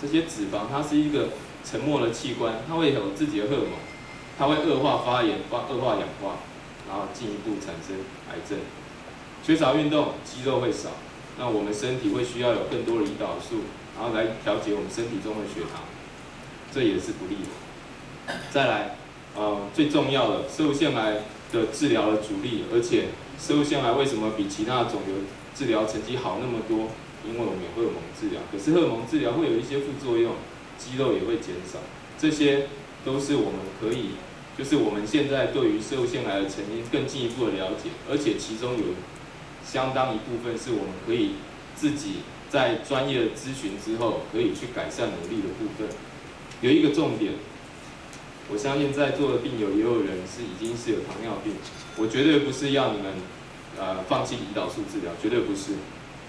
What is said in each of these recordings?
这些脂肪它是一个沉默的器官，它会有自己的荷尔蒙，它会恶化发炎、恶化氧化，然后进一步产生癌症。缺少运动，肌肉会少，那我们身体会需要有更多的胰岛素，然后来调节我们身体中的血糖，这也是不利的。再来，最重要的，摄护腺癌的治疗的主力，而且摄护腺癌为什么比其他的肿瘤治疗成绩好那么多？因为我们有荷尔蒙治疗，可是荷尔蒙治疗会有一些副作用，肌肉也会减少，这些都是我们可以，就是我们现在对于摄护腺癌的成因更进一步的了解，而且其中有相当一部分是我们可以自己在专业的咨询之后可以去改善努力的部分。有一个重点，我相信在座的病友也有人已经是有糖尿病，我绝对不是要你们放弃胰岛素治疗，绝对不是。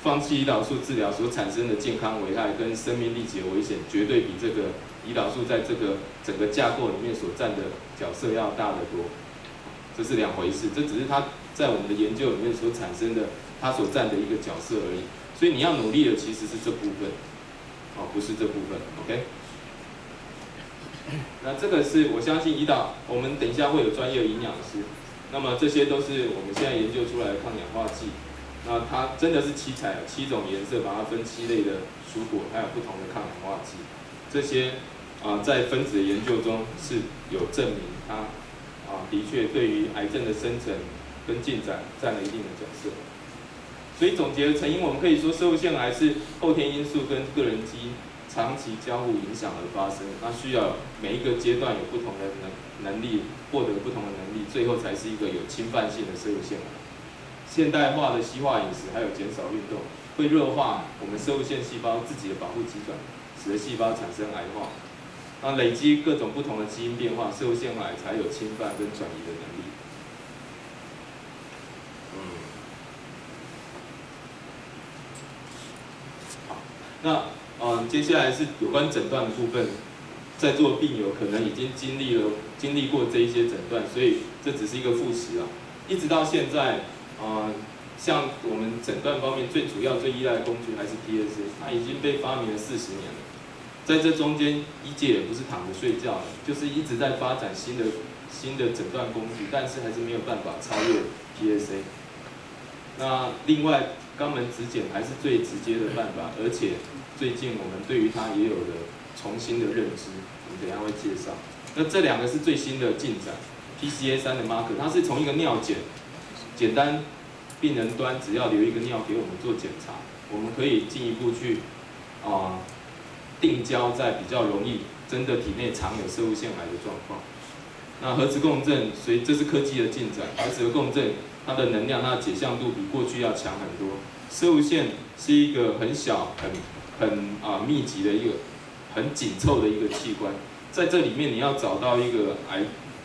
放弃胰岛素治疗所产生的健康危害跟生命立即的危险，绝对比这个胰岛素在这个整个架构里面所占的角色要大得多。这是两回事，这只是它在我们的研究里面所产生的它所占的一个角色而已。所以你要努力的其实是这部分，不是这部分 ，OK？ 那这个是我相信胰岛，我们等一下会有专业的营养师，那么这些都是我们现在研究出来的抗氧化剂。那它真的是7彩，7种颜色，把它分7类的蔬果，还有不同的抗氧化剂。这些在分子的研究中是有证明它的确对于癌症的生成跟进展占了一定的角色。所以总结的成因，我们可以说摄护腺癌是后天因素跟个人基因长期交互影响而发生，它需要每一个阶段有不同的能力，获得不同的能力，最后才是一个有侵犯性的摄护腺癌。现代化的西化饮食还有减少运动，会弱化我们摄护腺细胞自己的保护机转，使得细胞产生癌化。那累积各种不同的基因变化，摄护腺癌才有侵犯跟转移的能力。好，那接下来是有关诊断的部分，在座的病友可能已经经历过这一些诊断，所以这只是一个复习啊。一直到现在。像我们诊断方面最主要、最依赖的工具还是 PSA， 它已经被发明了40年了。在这中间，医界也不是躺着睡觉的，就是一直在发展新的诊断工具，但是还是没有办法超越 PSA。那另外，肛门指检还是最直接的办法，而且最近我们对于它也有了重新的认知，我们等一下会介绍。那这2个是最新的进展 ，PCA3 的 marker， 它是从一个尿检。简单，病人端只要留一个尿给我们做检查，我们可以进一步去定焦在比较容易真的体内藏有摄护腺癌的状况。那核磁共振，这是科技的进展，核磁共振它的能量、它的解像度比过去要强很多。摄护腺是一个很小、很密集的一个很紧凑的一个器官，在这里面你要找到一个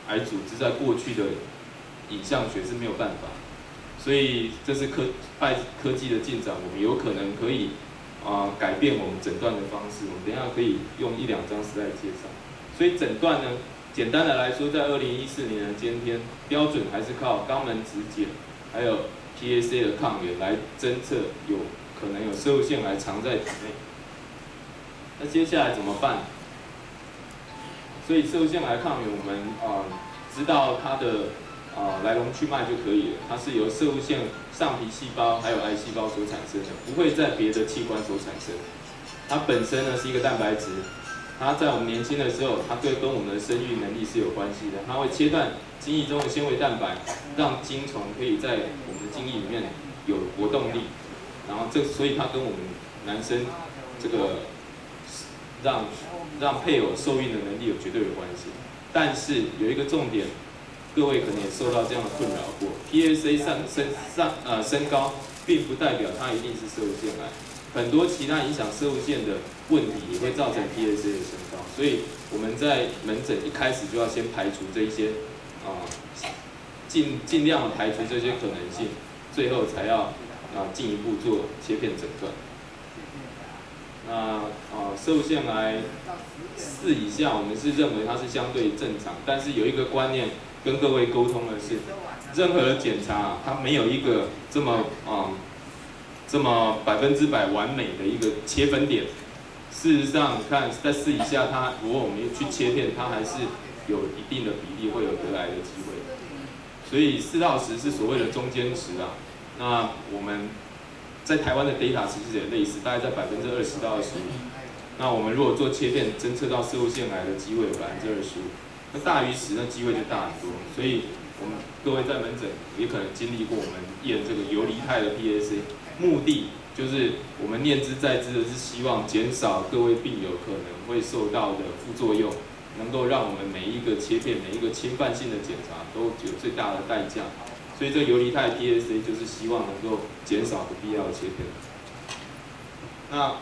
癌组织，在过去的影像学是没有办法。所以这是拜科技的进展，我们有可能可以改变我们诊断的方式。我们等一下可以用1、2张实在介绍。所以诊断呢，简单的来说，在2014年的今天，标准还是靠肛门指检，还有 PSA 的抗原来侦测可能有摄护腺癌藏在体内。那接下来怎么办？所以摄护腺癌抗原，我们知道它的来龙去脉就可以了。它是由摄护腺上皮细胞还有癌细胞所产生的，不会在别的器官所产生。它本身呢是一个蛋白质，它在我们年轻的时候，它跟我们的生育能力是有关系的。它会切断精液中的纤维蛋白，让精虫可以在我们的精液里面有活动力。然后所以它跟我们男生这个让配偶受孕的能力有绝对的关系。但是有一个重点。各位可能也受到这样的困扰过 ，PSA 升高，并不代表它一定是摄护腺癌，很多其他影响摄护腺的问题也会造成 PSA 的升高，所以我们在门诊一开始就要先排除这一些尽量的排除这些可能性，最后才要进一步做切片诊断。那摄护腺癌4以下，我们是认为它是相对正常，但是有一个观念。跟各位沟通的是，任何的检查它没有一个这么100%完美的一个切分点，事实上，你看再试一下它，如果我们去切片，它还是有一定的比例会有得癌的机会。所以4到10是所谓的中间值啊。那我们在台湾的 data 其实也类似，大概在20%到25%。那我们如果做切片，侦测到攝護腺癌的机会有25%，那大于10，那机会就大很多。所以我们各位在门诊也可能经历过我们验这个游离肽的 PSA， 目的就是我们念之在之的是希望减少各位病友可能会受到的副作用，能够让我们每一个切片、每一个侵犯性的检查都有最大的代价。所以这游离肽 PSA 就是希望能够减少不必要的切片。那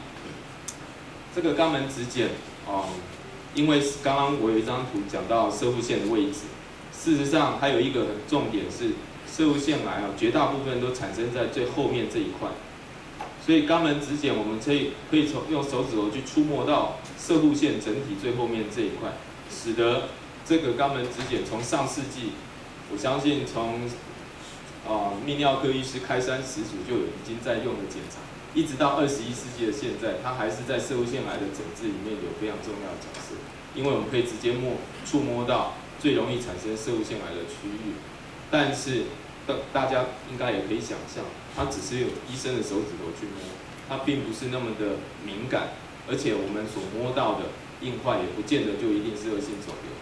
这个肛门指检因为刚刚我有一张图讲到攝護腺的位置，事实上还有一个很重点是，攝護腺癌绝大部分都产生在最后面这一块，所以肛门指检我们可以用手指头去触摸到攝護腺整体最后面这一块，使得这个肛门指检从上世纪，我相信从泌尿科医师开山始祖就已经在用的检查。一直到21世纪的现在，它还是在攝護腺癌的诊治里面有非常重要的角色，因为我们可以直接触摸到最容易产生攝護腺癌的区域。但是大家应该也可以想象，它只是用医生的手指头去摸，它并不是那么的敏感，而且我们所摸到的硬块也不见得就一定是恶性肿瘤，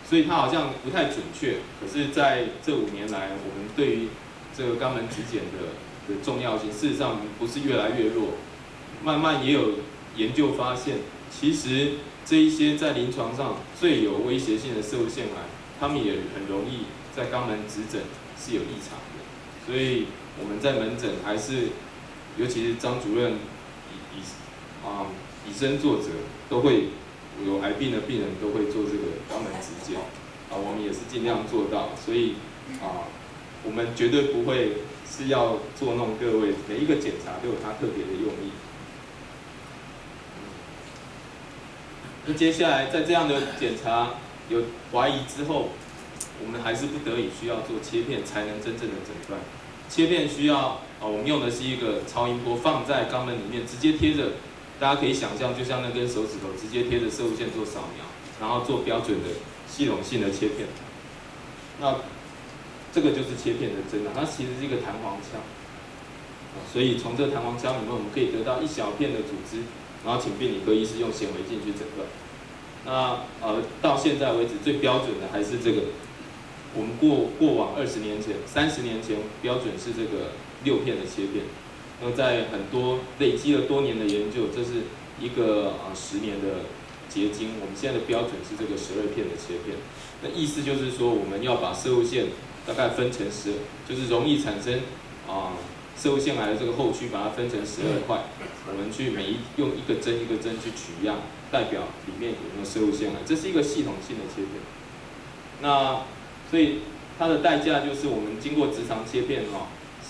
所以它好像不太准确。可是在这5年来，我们对于这个肛门指检的重要性，事实上不是越来越弱，慢慢也有研究发现，其实这一些在临床上最有威胁性的攝護腺癌，他们也很容易在肛门指诊是有异常的。所以我们在门诊还是，尤其是张主任以身作则，都会有癌病的病人都会做这个肛门指检，我们也是尽量做到，所以我们绝对不会是要捉弄各位，每一个检查都有它特别的用意。那接下来在这样的检查有怀疑之后，我们还是不得已需要做切片才能真正的诊断。切片需要我们用的是一个超音波放在肛门里面，直接贴着，大家可以想象，就像那根手指头直接贴着攝護腺做扫描，然后做标准的系统性的切片。那这个就是切片的针它其实是一个弹簧枪，所以从这弹簧枪里面我们可以得到一小片的组织，然后请病理科医师用显微镜去诊断。那到现在为止最标准的还是这个，我们过往20年前、30年前标准是这个6片的切片。那在很多累积了多年的研究，这是一个10年的结晶。我们现在的标准是这个12片的切片。那意思就是说，我们要把攝護腺大概分成就是容易产生攝護腺癌的这个后区，把它分成12块，我们去用一个针一个针去取样，代表里面有没有攝護腺癌，这是一个系统性的切片。那所以它的代价就是我们经过直肠切片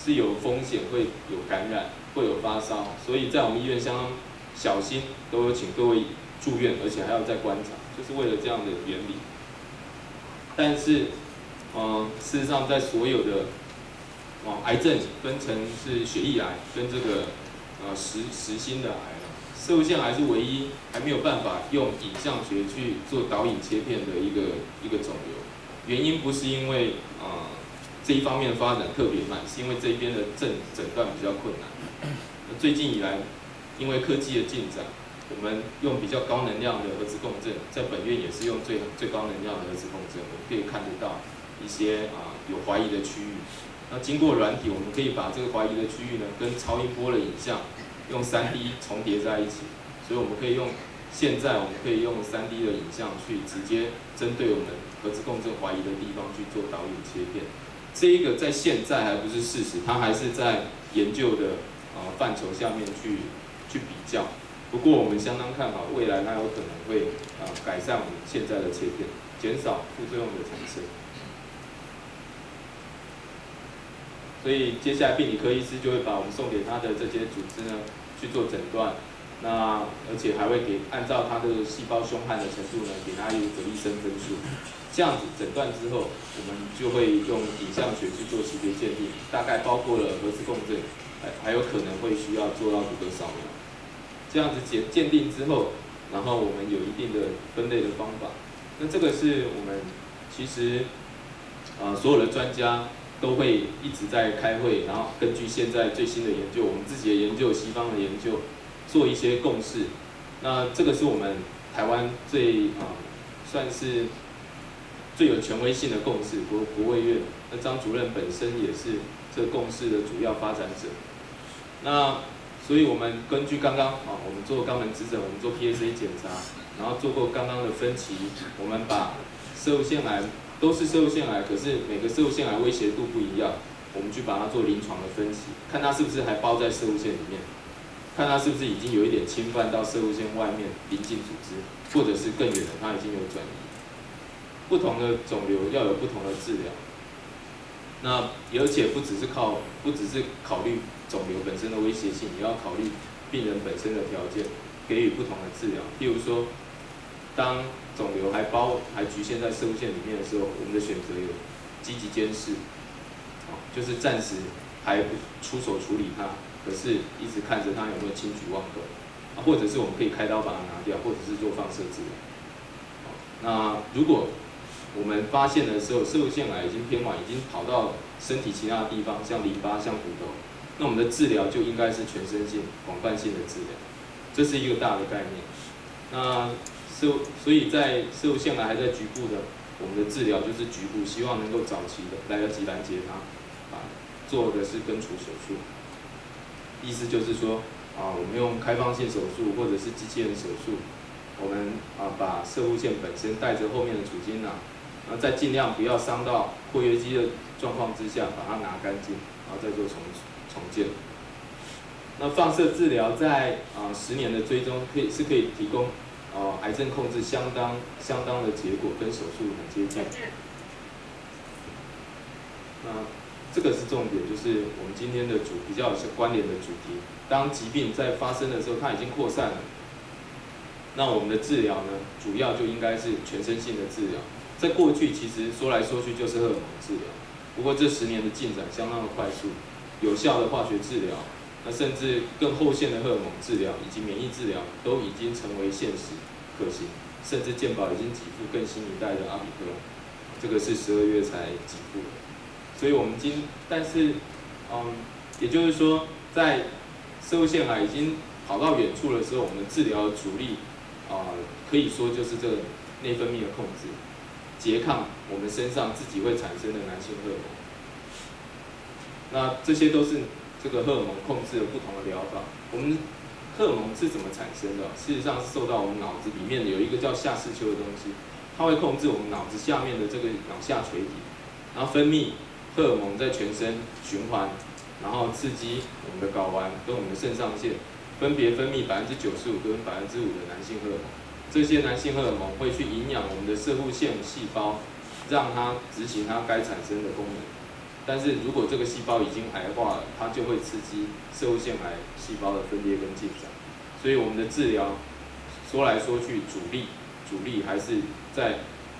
是有风险，会有感染，会有发烧，所以在我们医院相当小心，都有请各位住院，而且还要再观察，就是为了这样的原理。但是事实上，在所有的癌症分成是血液癌跟这个实心的癌，攝護腺癌是唯一还没有办法用影像学去做导引切片的一个肿瘤。原因不是因为这一方面的发展特别慢，是因为这边的诊断比较困难。最近以来，因为科技的进展，我们用比较高能量的核磁共振，在本院也是用最高能量的核磁共振，我们可以看得到一些有怀疑的区域。那经过软体，我们可以把这个怀疑的区域呢，跟超音波的影像用3D 重叠在一起，所以我们可以用现在我们可以用3D 的影像去直接针对我们核磁共振怀疑的地方去做导引切片。这一个在现在还不是事实，它还是在研究的范畴下面去比较。不过我们相当看好未来它有可能会改善我们现在的切片，减少副作用的产生。所以接下来病理科医师就会把我们送给他的这些组织呢去做诊断，那而且还会按照他的细胞凶悍的程度呢，给他一个医生分数。这样子诊断之后，我们就会用影像学去做识别鉴定，大概包括了核磁共振，还有可能会需要做到骨骼扫描。这这样子鉴定之后，然后我们有一定的分类的方法。那这个是我们其实所有的专家都会一直在开会，然后根据现在最新的研究，我们自己的研究、西方的研究，做一些共识。那这个是我们台湾算是最有权威性的共识，国卫院。那张主任本身也是这个共识的主要发展者。那所以我们根据刚刚我们做肛门指诊，我们做 PSA 检查，然后做过刚刚的分期，我们把攝護腺癌都是攝護腺癌，可是每个攝護腺癌威胁度不一样，我们去把它做临床的分析，看它是不是还包在攝護腺里面，看它是不是已经有一点侵犯到攝護腺外面邻近组织，或者是更远的它已经有转移。不同的肿瘤要有不同的治疗，那而且不只是考虑肿瘤本身的威胁性，也要考虑病人本身的条件，给予不同的治疗。譬如说，当肿瘤还局限在攝護腺里面的时候，我们的选择有积极监视，就是暂时还不出手处理它，可是一直看着它有没有轻举妄动，或者是我们可以开刀把它拿掉，或者是做放射治疗。那如果我们发现的时候，攝護腺癌已经偏晚，已经跑到身体其他的地方，像淋巴、像骨头，那我们的治疗就应该是全身性、广泛性的治疗，这是一个大的概念。那所以在攝護腺癌还在局部的，我们的治疗就是局部，希望能够早期的来得及拦截它，做的是根除手术。意思就是说，我们用开放性手术或者是机器人手术，我们把攝護腺本身带着后面的主筋囊，然后再尽量不要伤到括约肌的状况之下，把它拿干净，然后再做重建。那放射治疗在10年的追踪可以提供癌症控制相当的结果，跟手术很接近。那这个是重点，就是我们今天的比较有关联的主题。当疾病在发生的时候，它已经扩散了，那我们的治疗呢，主要就应该是全身性的治疗。在过去其实说来说去就是荷尔蒙治疗，不过这10年的进展相当的快速，有效的化学治疗，那甚至更后线的荷尔蒙治疗以及免疫治疗都已经成为现实可行，甚至健保已经给付更新一代的阿比克隆，这个是12月才给付的。所以我们但是也就是说，在攝護腺癌已经跑到远处的时候，我们治疗的主力可以说就是这个内分泌的控制，拮抗我们身上自己会产生的男性荷尔蒙。那这些都是这个荷尔蒙控制的不同的疗法。我们荷尔蒙是怎么产生的？事实上是受到我们脑子里面有一个叫下视丘的东西，它会控制我们脑子下面的这个脑下垂体，然后分泌荷尔蒙在全身循环，然后刺激我们的睾丸跟我们的肾上腺，分别分泌95%跟5%的男性荷尔蒙。这些男性荷尔蒙会去营养我们的攝護腺细胞，让它执行它该产生的功能。但是如果这个细胞已经癌化了，它就会刺激攝護腺癌细胞的分裂跟进展。所以我们的治疗说来说去，主力还是在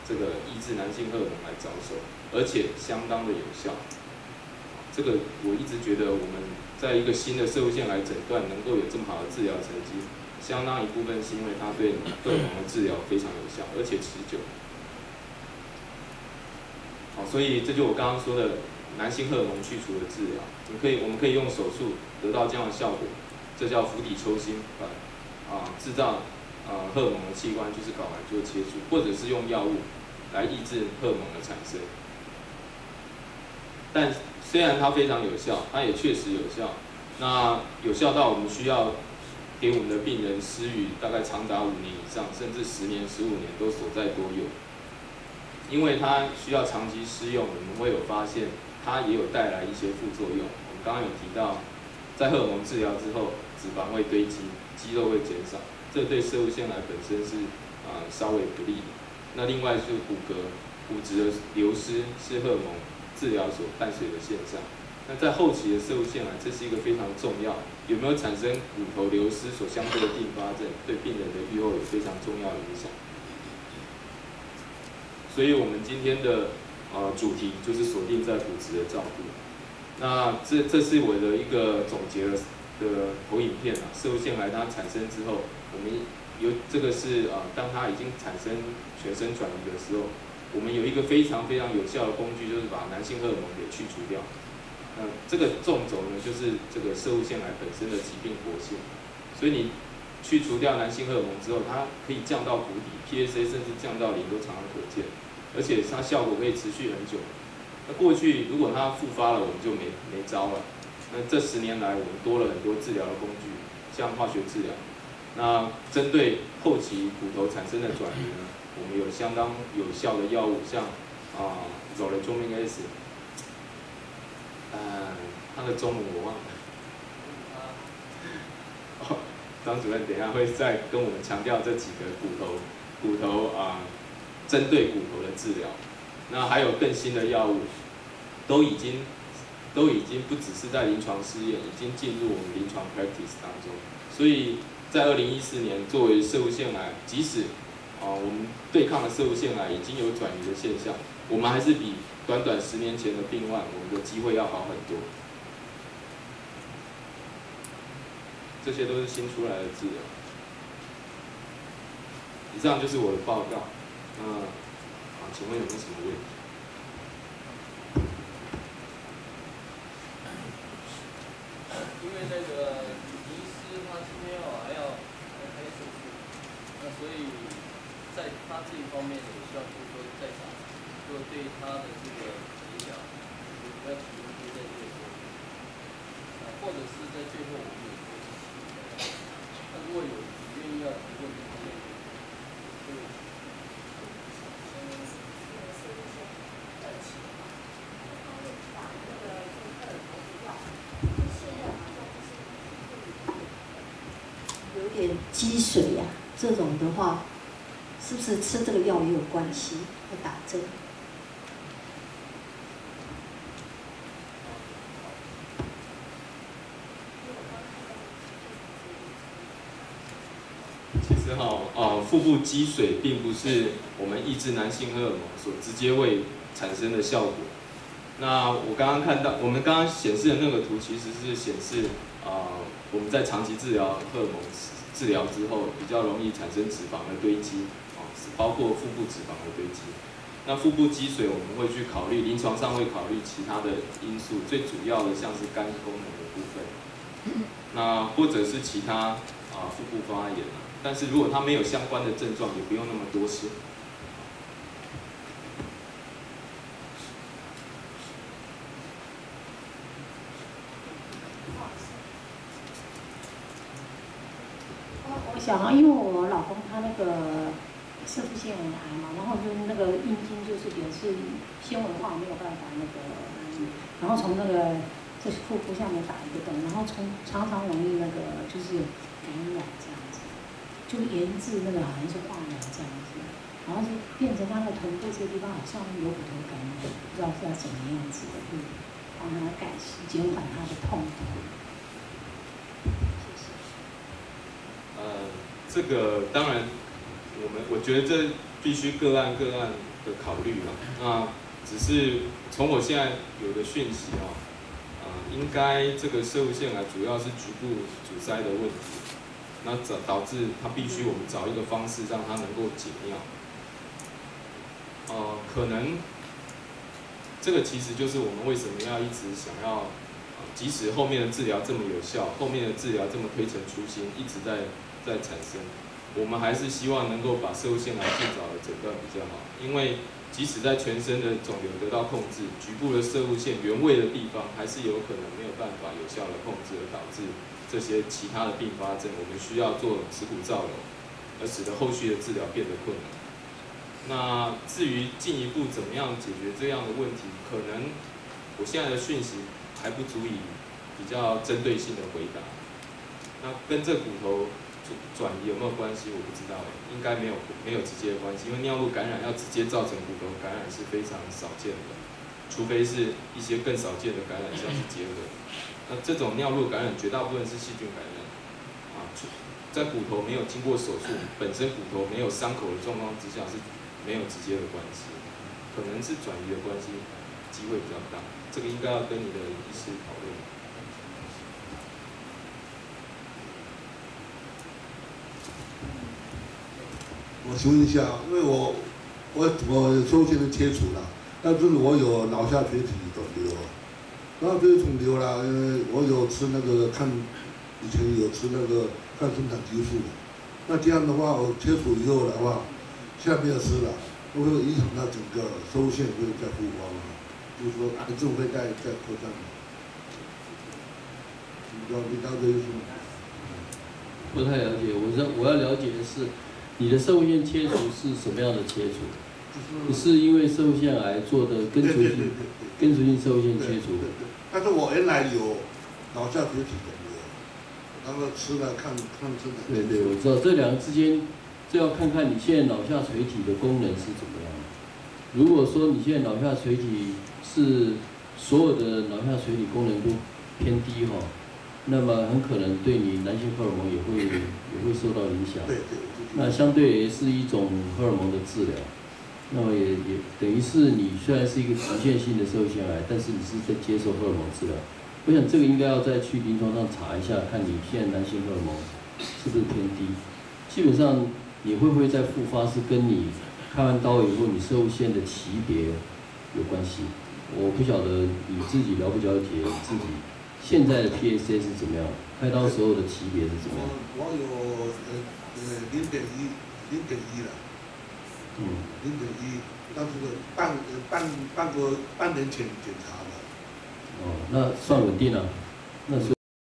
这个抑制男性荷尔蒙来着手，而且相当的有效。这个我一直觉得我们在一个新的攝護腺癌诊断能够有这么好的治疗成绩，相当一部分是因为它对荷尔蒙的治疗非常有效，而且持久。好，所以这就我刚刚说的男性荷尔蒙去除的治疗，我们可以用手术得到这样的效果，这叫釜底抽薪，制造荷尔蒙的器官就是睾丸做切除，或者是用药物来抑制荷尔蒙的产生。但虽然它非常有效，它也确实有效，那有效到我们需要给我们的病人施予大概长达5年以上，甚至10年、15年都所在多用。因为它需要长期施用，我们会有发现它也有带来一些副作用。我们刚刚有提到，在荷尔蒙治疗之后，脂肪会堆积，肌肉会减少，这对攝護腺癌本身是稍微不利的。那另外是骨质的流失是荷尔蒙治疗所伴随的现象。那在后期的攝護腺癌，这是一个非常重要，有没有产生骨头流失所相对的并发症，对病人的预后有非常重要的影响。所以我们今天的主题就是锁定在骨质的照顾。那这是我的一个总结了的投影片啊，摄护腺癌它产生之后，我们这个是当它已经产生全身转移的时候，我们有一个非常非常有效的工具，就是把男性荷尔蒙给去除掉。这个纵轴呢，就是这个摄护腺癌本身的疾病活性，所以你去除掉男性荷尔蒙之后，它可以降到谷底 ，PSA 甚至降到0都常常可见，而且它效果可以持续很久。那过去如果它复发了，我们就没招了。那这10年来，我们多了很多治疗的工具，像化学治疗。那针对后期骨头产生的转移呢，我们有相当有效的药物，像Zoledronate S， 它的中文我忘了。张主任等一下会再跟我们强调这几个骨头针对骨头的治疗。那还有更新的药物，都已经不只是在临床试验，已经进入我们临床 practice 当中。所以在2014年，作为摄护腺癌，即使我们对抗的摄护腺癌已经有转移的现象，我们还是比短10年前的病患，我们的机会要好很多。这些都是新出来的治疗。以上就是我的报告。请问有没有什么问题？因为那个医师他今天还要开手术，那所以在他这一方面也希望就是说在场，就对他的这个影响，不要提供在这个或者是在最后我们有一个那如果有愿意要提供这方面，就。有点积水呀，这种的话，是不是吃这个药也有关系？要打针？其实腹部积水并不是我们抑制男性荷尔蒙所直接会产生的效果。那我们刚刚显示的那个图，其实是显示我们在长期治疗荷尔蒙治疗之后，比较容易产生脂肪的堆积，包括腹部脂肪的堆积。那腹部积水，我们会去考虑，临床上会考虑其他的因素，最主要的像是肝功能的部分，那或者是其他腹部发炎。但是如果它没有相关的症状，也不用那么多吃。我想因为我老公他那个摄护腺癌嘛，然后就是那个阴茎就是也是纤维化没有办法那个，然后从那个就是腹部下面打一个洞，然后常常容易那个就是感染这样子，就研制那个好像是化疗这样子，然后就变成他的臀部这个地方好像有骨头感染，不知道是要怎么样子的，帮他减缓他的痛苦。这个当然，我觉得这必须个案的考虑了。那只是从我现在有的讯息应该这个摄护腺癌主要是局部阻塞的问题，那导致它必须我们找一个方式让它能够解尿。可能这个其实就是我们为什么要一直想要，即使后面的治疗这么有效，后面的治疗这么推陈出新，一直在产生，我们还是希望能够把摄护腺癌尽早的诊断比较好，因为即使在全身的肿瘤得到控制，局部的摄护腺原位的地方还是有可能没有办法有效的控制，而导致这些其他的并发症，我们需要做耻骨造瘘，而使得后续的治疗变得困难。那至于进一步怎么样解决这样的问题，可能我现在的讯息还不足以比较针对性的回答。那跟这骨头转移有没有关系？我不知道，应该没有直接的关系，因为尿路感染要直接造成骨头感染是非常少见的，除非是一些更少见的感染，像是结核。那这种尿路感染绝大部分是细菌感染，在骨头没有经过手术，本身骨头没有伤口的状况之下是没有直接的关系，可能是转移的关系，机会比较大。这个应该要跟你的医师讨论。我询问一下，因为我受限的切除了，但是我有脑下垂体肿瘤，然后这个肿瘤啦，我有吃那个以前有吃那个抗生长激素的，那这样的话我切除以后的话，现在没有吃了，会影响到整个收线会再复发嘛，就是说癌症会再扩张。你到这个是吗？不太了解，我要了解的是，你的肾线切除是什么样的切除？是因为肾腺癌做的根除性肾线切除。对。但是我原来有脑下垂体肿瘤，然后吃了抗生素。对，我知道这两个之间，这要看看你现在脑下垂体的功能是怎么样的。如果说你现在脑下垂体是所有的脑下垂体功能都偏低哈。那么很可能对你男性荷尔蒙也会受到影响。对。那相对也是一种荷尔蒙的治疗。那么也等于是你虽然是一个局限性的受腺癌，但是你是在接受荷尔蒙治疗。我想这个应该要再去临床上查一下，看你现在男性荷尔蒙是不是偏低。基本上你会不会再复发，是跟你开完刀以后你受腺的级别有关系。我不晓得你自己了不了解自己。现在的 PSA 是怎么样？开刀时候的级别是怎么样？我有0.1了，0.1，但是半年前检查的。哦，那算稳定了，那是。